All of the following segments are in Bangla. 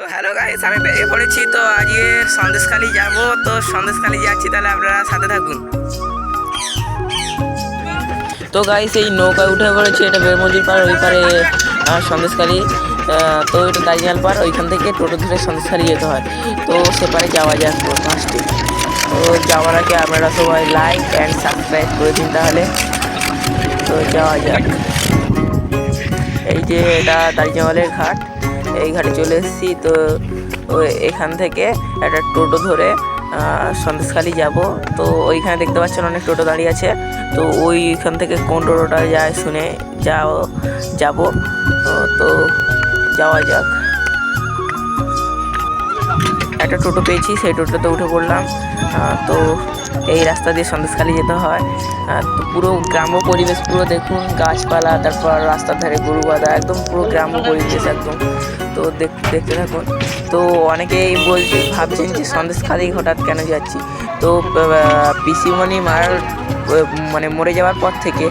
তো হ্যালো গাইস, আমি বেরিয়ে পড়েছি। তো আজকে সন্দেশখালি যাব। তো সন্দেশখালি যাচ্ছি, তাহলে আপনারা সাথে থাকুন। তো গাইস, এই নৌকায় উঠে পড়েছি। এটা বেরমজির পার, ওই পারে সন্দেশখালি। তো এটা দাঁড়িয়াল পার, ওইখান থেকে টোটো ধরে সন্দেশখালি যেতে হয়। তো সেপারে যাওয়া যাক ফার্স্টে। তো যাওয়ার আগে আপনারা সবাই লাইক অ্যান্ড সাবস্ক্রাইব করে দিন তাহলে। তো যাওয়া যাক। এই যে এটা দাঁড়িয়ালের ঘাট, এই ঘাটে চলে এসেছি। তো এখান থেকে একটা টোটো ধরে সন্দেশখালি যাব। তো ওইখানে দেখতে পাচ্ছেন অনেক টোটো দাঁড়িয়ে আছে। তো ওইখান থেকে কোন টোটোটা যায় শুনে যাব। তো যাওয়া যাক। একটা টোটো পেয়েছি, সেই টোটোতে উঠে পড়লাম। তো এই রাস্তা দিয়ে সন্দেশখালি যেতে হয়। তো পুরো গ্রাম্য পরিবেশ, পুরো দেখুন গাছপালা, তারপর রাস্তার ধারে গরু বাঁধা, একদম পুরো গ্রাম্য পরিবেশ একদম। তো দেখতে থাকুন। তো অনেকেই ভাবছেন যে সন্দেশখালি হঠাৎ কেন যাচ্ছি। তো পিসিমণি মরে যাওয়ার পর থেকে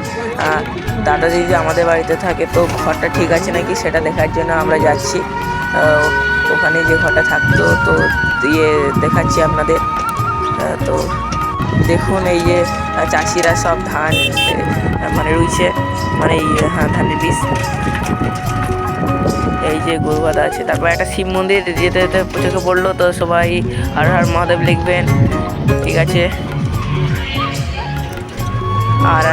দাদা দিদি আমাদের বাড়িতে থাকে। তো ঘরটা ঠিক আছে নাকি সেটা দেখার জন্য আমরা যাচ্ছি। ওখানে যে ঘরটা থাকতো, তো দেখাচ্ছি আপনাদের। তো দেখুন, এই যে চাষিরা সব ধান রুইছে, ধানের বীজ। এই যে গরু বাঁধা আছে। তারপর একটা শিব মন্দির যেতে যেতে চোখে পড়লো। তো সবাই হর হর মহাদেব লিখবেন, ঠিক আছে। আর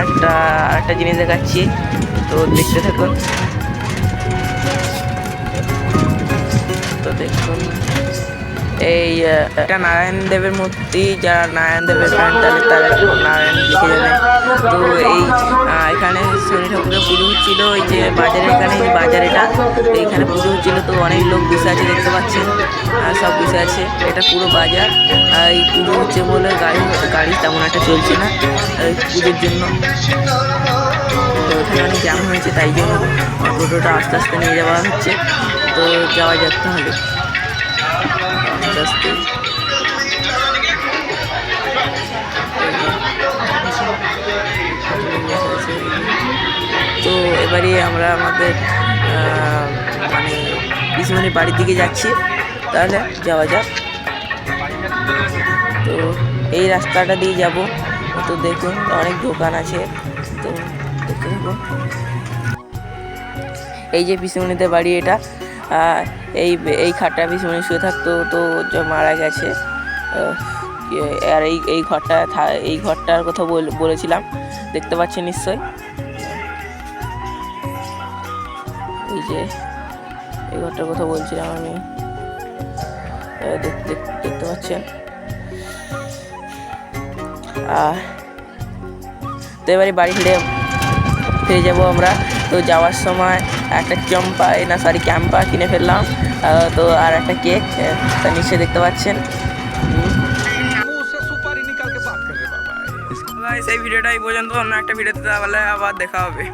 একটা জিনিস দেখাচ্ছি, তো দেখতে থাকুন। তো দেখুন, এই এটা নারায়ণ দেবের মূর্তি। যারা নারায়ণ দেবের ফ্যান তারা নারায়ণ লিখে যাবেন। তো এখানে শনি ঠাকুরের পুজো হচ্ছিল। এই যে এখানে বাজার, এইখানে পুজো হচ্ছিল। তো অনেক লোক বসে আছে, দেখতে পাচ্ছেন সব বসে আছে। এটা পুরো বাজার। এই পুজো হচ্ছে বলে গাড়ি তেমন একটা চলছে না পুজোর জন্য। তো এখানে অনেক জ্যাম হয়েছে, তাই জন্য টোটোটা আস্তে আস্তে নিয়ে যাওয়া হচ্ছে। তো যাওয়া যাক তাহলে আস্তে আস্তে। তো এবারে আমরা আমাদের পিসিমণির বাড়ির দিকে যাচ্ছি, তাহলে যাওয়া যাক। তো এই রাস্তাটা দিয়ে যাব। তো দেখুন অনেক দোকান আছে, তো দেখতে থাকুন। এই যে পিসিমণিদের বাড়ি, এটা এই খাটটা পিসিমণি শুয়ে থাকতো। তো মারা গেছে। আর এই ঘরটার কথা বলেছিলাম, দেখতে পাচ্ছেন নিশ্চয়। এই যে এই ঘরটার কথা বলছিলাম আমি, দেখতে পাচ্ছেন। তো এবারে বাড়ি ফিরে যাবো আমরা। তো যাওয়ার সময় একটা ক্যাম্পা কিনে ফেললাম। তো আর একটা কেক, তা নিশ্চয়ই দেখতে পাচ্ছেন। এই ভিডিওটা এই পর্যন্ত। অন্য একটা ভিডিওতে আবার দেখা হবে।